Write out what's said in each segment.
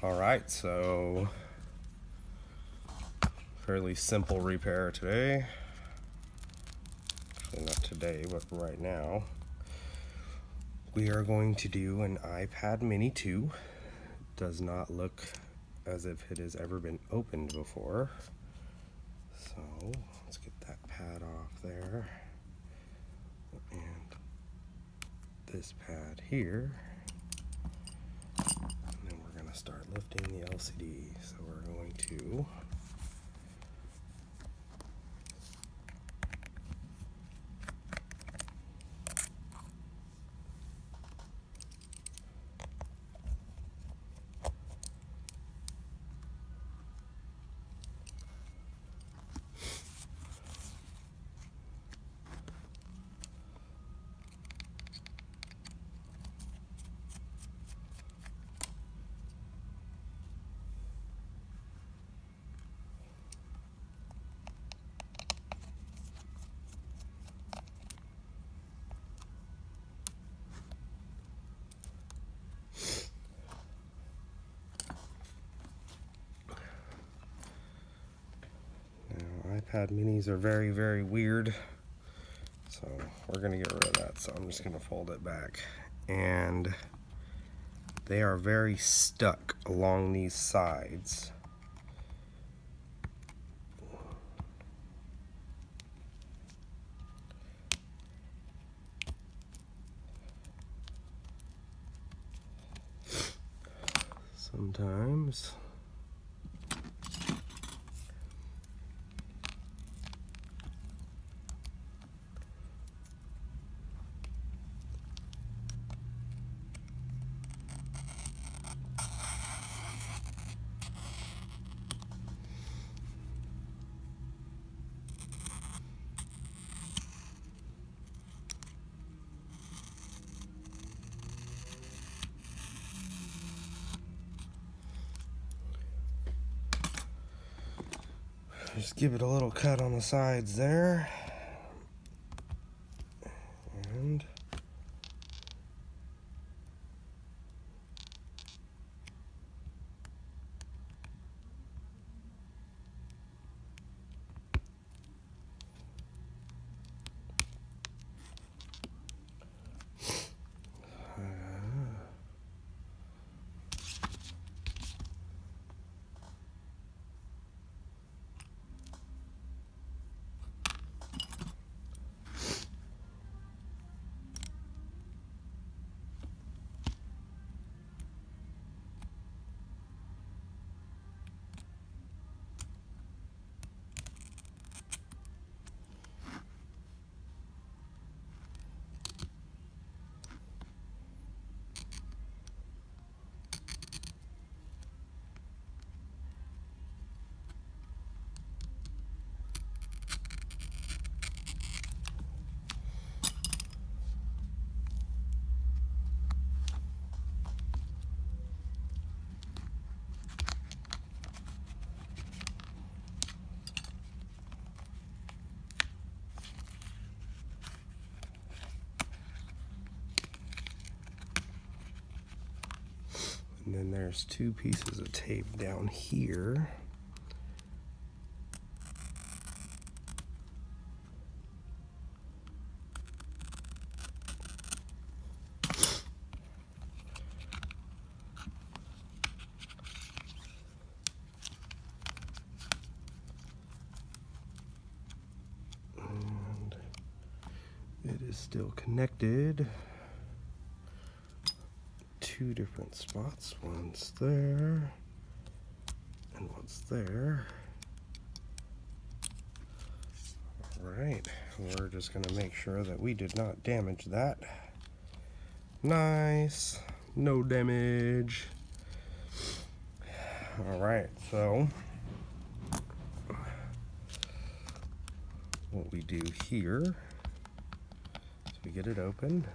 All right, so fairly simple repair today. Actually, not today, but right now. We are going to do an iPad Mini 2. Does not look as if it has ever been opened before. So let's get that pad off there. And this pad here. And then we're going to start lifting the LCD. So we're going to iPad minis are very, very weird. So we're gonna get rid of that. So I'm just gonna fold it back. And they are very stuck along these sides. Sometimes just give it a little cut on the sides there. And then there's two pieces of tape down here. And it is still connected. Two different spots. One's there and one's there. Alright, we're just going to make sure that we did not damage that. Nice, no damage. Alright, so what we do here is we get it open.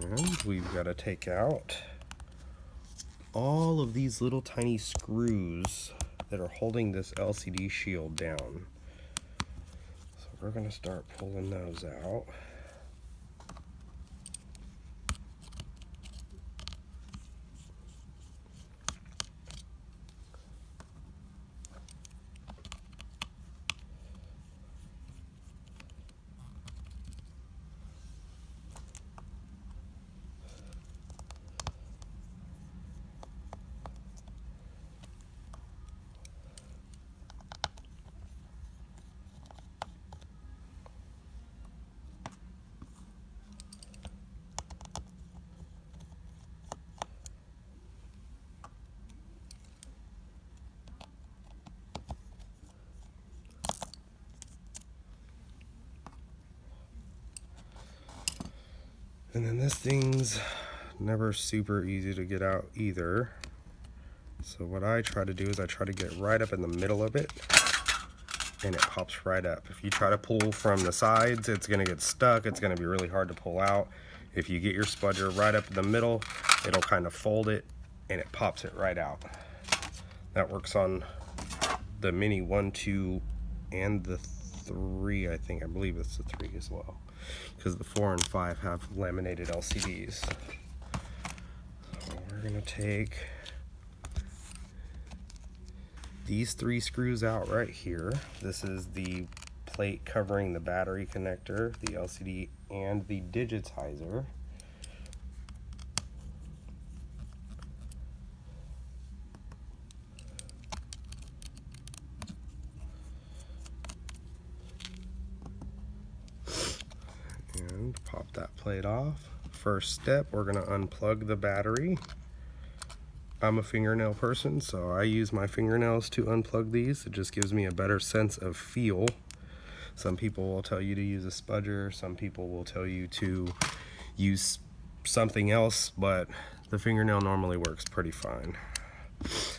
And we've got to take out all of these little tiny screws that are holding this LCD shield down. So we're going to start pulling those out. And then this thing's never super easy to get out either. So what I try to do is I try to get right up in the middle of it, and it pops right up. If you try to pull from the sides, it's gonna get stuck. It's gonna be really hard to pull out. If you get your spudger right up in the middle, it'll kind of fold it and it pops it right out. That works on the Mini 1, 2, and the 3, I think. I believe it's the 3 as well, because the 4 and 5 have laminated LCDs. So we're gonna take these 3 screws out right here. This is the plate covering the battery connector, the LCD, and the digitizer. And pop that plate off. First step, we're gonna unplug the battery. I'm a fingernail person, so I use my fingernails to unplug these. It just gives me a better sense of feel. Some people will tell you to use a spudger, some people will tell you to use something else, but the fingernail normally works pretty fine.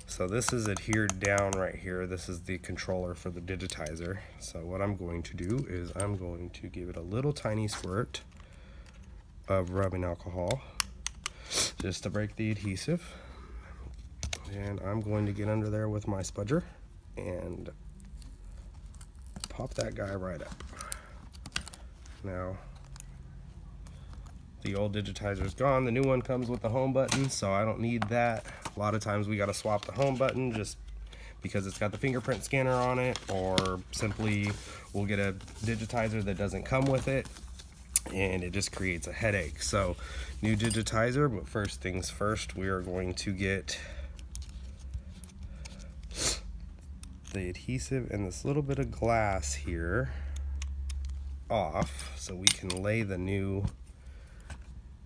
So this is adhered down right here. This is the controller for the digitizer. So what I'm going to do is I'm going to give it a little tiny squirt of rubbing alcohol just to break the adhesive. And I'm going to get under there with my spudger and pop that guy right up. Now, the old digitizer's gone. The new one comes with the home button, so I don't need that. A lot of times we gotta swap the home button just because it's got the fingerprint scanner on it, or simply we'll get a digitizer that doesn't come with it, and it just creates a headache. So, new digitizer, but first things first, we are going to get the adhesive and this little bit of glass here off so we can lay the new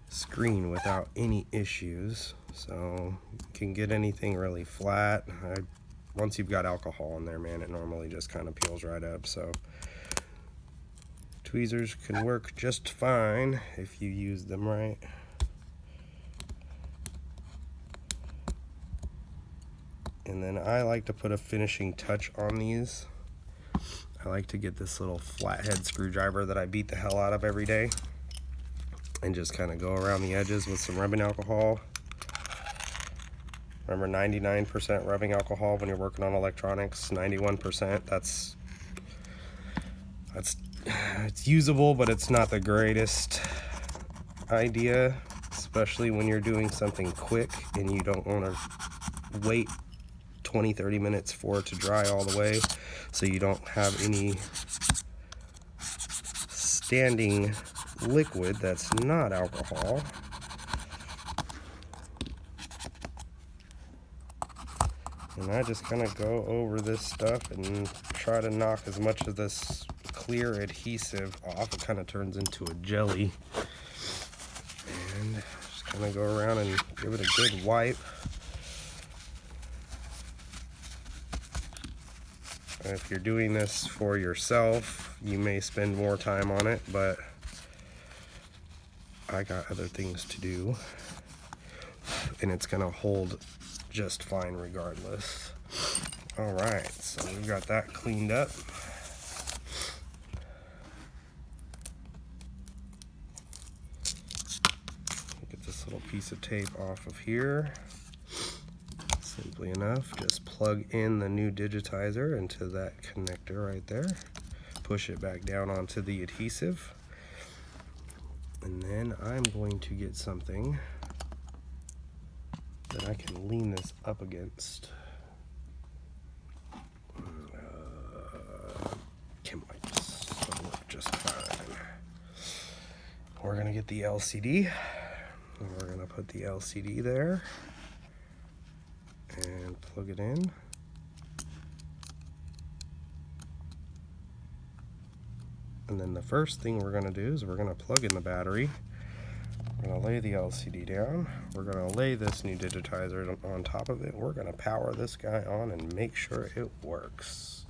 screen without any issues. So you can get anything really flat. Once you've got alcohol in there, man, it normally just kind of peels right up. So tweezers can work just fine if you use them right. And then I like to put a finishing touch on these. I like to get this little flathead screwdriver that I beat the hell out of every day and just kind of go around the edges with some rubbing alcohol. Remember, 99% rubbing alcohol when you're working on electronics, 91%. It's usable, but it's not the greatest idea, especially when you're doing something quick and you don't want to wait 20-30 minutes for it to dry all the way, so you don't have any standing liquid that's not alcohol. And I just kind of go over this stuff and try to knock as much of this clear adhesive off. It kind of turns into a jelly. And just kind of go around and give it a good wipe. If you're doing this for yourself, you may spend more time on it, but I got other things to do, and it's gonna hold just fine regardless. All right, so we've got that cleaned up. Get this little piece of tape off of here. Simply enough, just plug in the new digitizer into that connector right there. Push it back down onto the adhesive. And then I'm going to get something that I can lean this up against. Chem wipes will work just fine. We're gonna get the LCD. And we're gonna put the LCD there and plug it in. And then the first thing we're gonna do is we're gonna plug in the battery. We're gonna lay the LCD down. We're gonna lay this new digitizer on top of it. We're gonna power this guy on and make sure it works.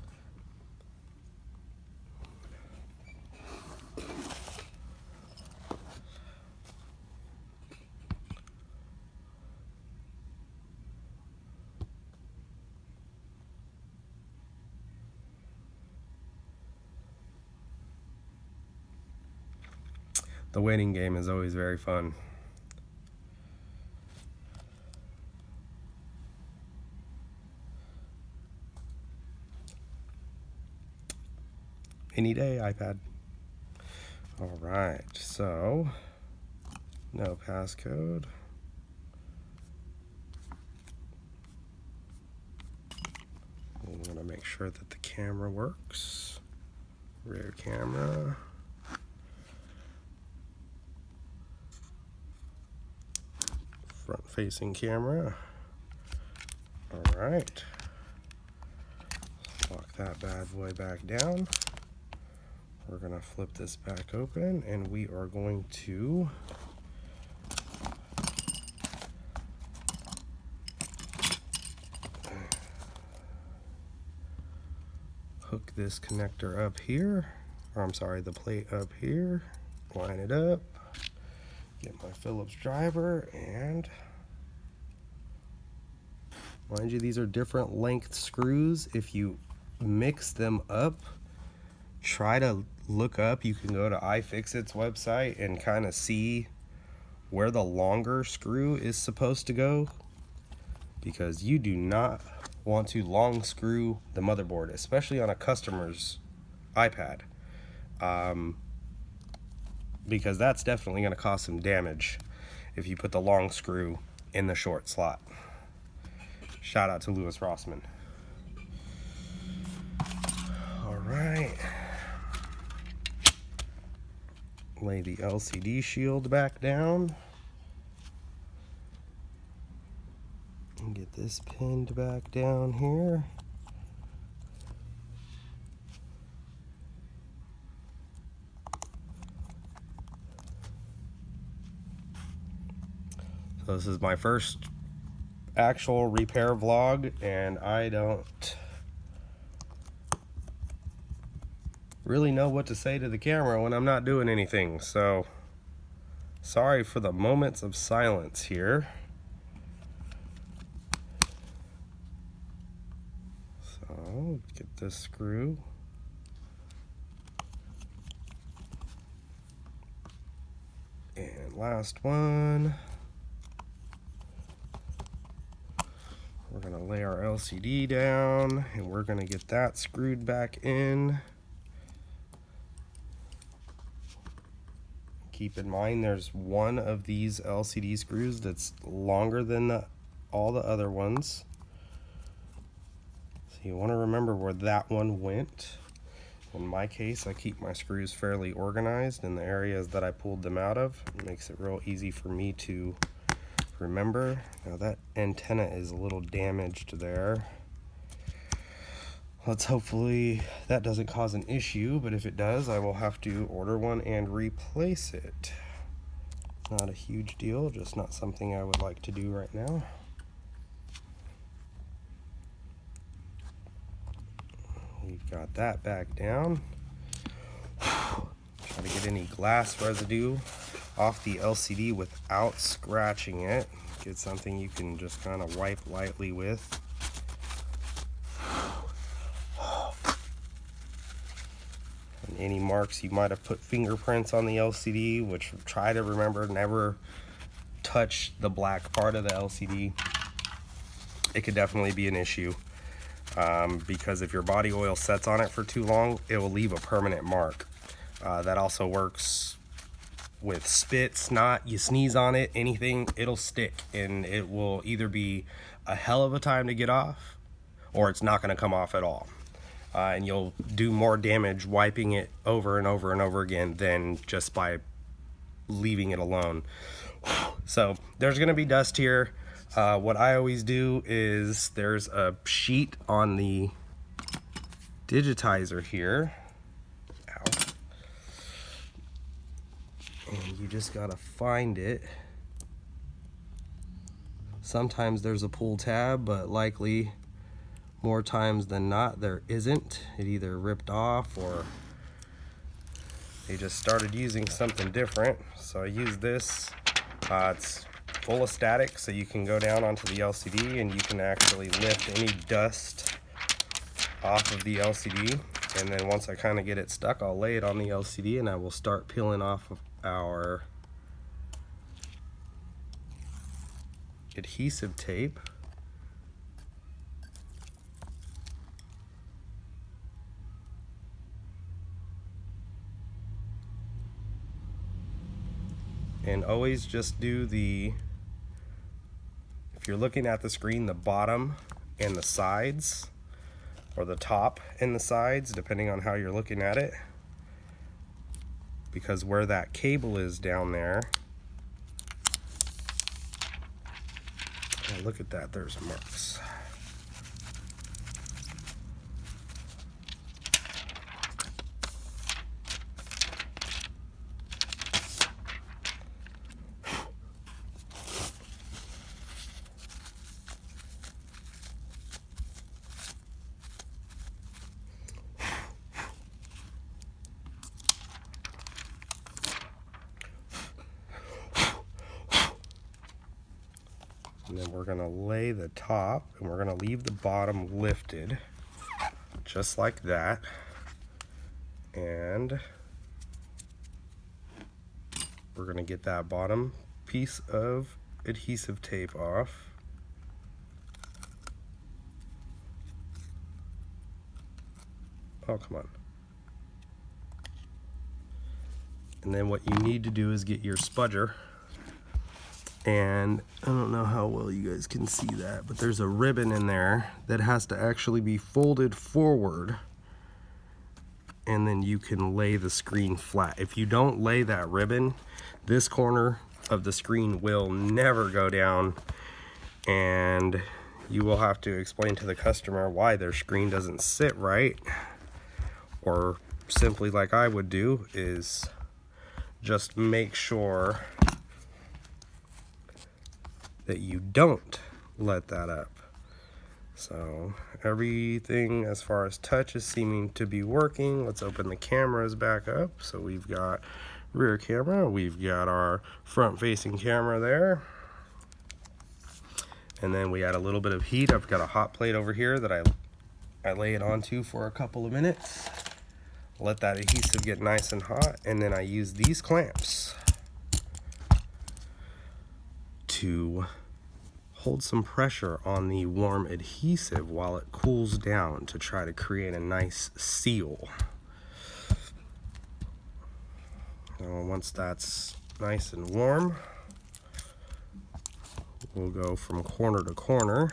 The waiting game is always very fun. Any day, iPad. All right, so no passcode. We want to make sure that the camera works. Rear camera. Front facing camera. All right. Lock that bad boy back down. We're going to flip this back open and we are going to hook this connector up here, or I'm sorry, the plate up here, line it up, get my Phillips driver, and mind you, these are different length screws. If you mix them up, try to look up, you can go to iFixit's website and kind of see where the longer screw is supposed to go, because you do not want to long screw the motherboard, especially on a customer's iPad, because that's definitely going to cause some damage if you put the long screw in the short slot. Shout out to Louis Rossman. All right. Lay the LCD shield back down. And get this pinned back down here. So this is my first actual repair vlog, and I don't really know what to say to the camera when I'm not doing anything. So sorry for the moments of silence here. So get this screw. And last one. We're going to lay our LCD down and we're going to get that screwed back in. Keep in mind there's one of these LCD screws that's longer than all the other ones. So you want to remember where that one went. In my case, I keep my screws fairly organized in the areas that I pulled them out of. It makes it real easy for me to remember. Now that antenna is a little damaged there. Let's hopefully that doesn't cause an issue, but if it does, I will have to order one and replace it. Not a huge deal, just not something I would like to do right now. We've got that back down. Try to get any glass residue off the LCD without scratching it. Get something you can just kind of wipe lightly with. And any marks you might have put fingerprints on the LCD, which try to remember never touch the black part of the LCD. It could definitely be an issue, because if your body oil sets on it for too long, it will leave a permanent mark. That also works with spit, snot, you sneeze on it, anything, it'll stick, and it will either be a hell of a time to get off, or it's not going to come off at all. And you'll do more damage wiping it over and over and over again than just by leaving it alone. So there's going to be dust here. What I always do is there's a sheet on the digitizer here. Ow. And you just gotta find it. Sometimes there's a pull tab, but likely more times than not there isn't. It either ripped off or they just started using something different. So I use this. It's full of static, so you can go down onto the LCD and you can actually lift any dust off of the LCD. And then once I kind of get it stuck, I'll lay it on the LCD and I will start peeling off our adhesive tape. And always just do the, if you're looking at the screen, the bottom and the sides, or the top and the sides, depending on how you're looking at it. Because where that cable is down there, oh, look at that, there's marks. And then we're gonna lay the top, and we're gonna leave the bottom lifted, just like that. And we're gonna get that bottom piece of adhesive tape off. Oh, come on. And then what you need to do is get your spudger. And I don't know how well you guys can see that, but there's a ribbon in there that has to actually be folded forward, and then you can lay the screen flat. If you don't lay that ribbon, this corner of the screen will never go down, and you will have to explain to the customer why their screen doesn't sit right. Or simply, like I would do, is just make sure that you don't let that up. So everything as far as touch is seeming to be working. Let's open the cameras back up. So we've got rear camera, we've got our front facing camera there, and then we add a little bit of heat. I've got a hot plate over here that I lay it onto for a couple of minutes, let that adhesive get nice and hot, and then I use these clamps to hold some pressure on the warm adhesive while it cools down to try to create a nice seal. And once that's nice and warm, we'll go from corner to corner.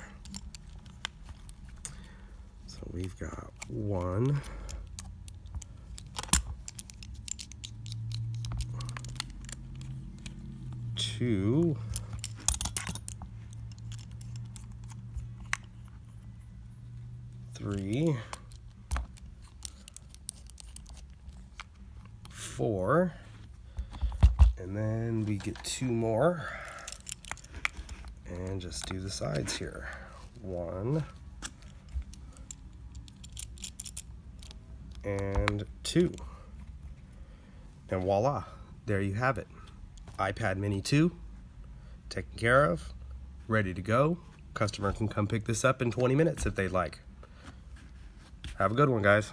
So we've got 1, 2, 3, 4, and then we get 2 more, and just do the sides here. 1 and 2, and voila, there you have it. iPad Mini 2 taken care of, ready to go. Customer can come pick this up in 20 minutes if they'd like. Have a good one, guys.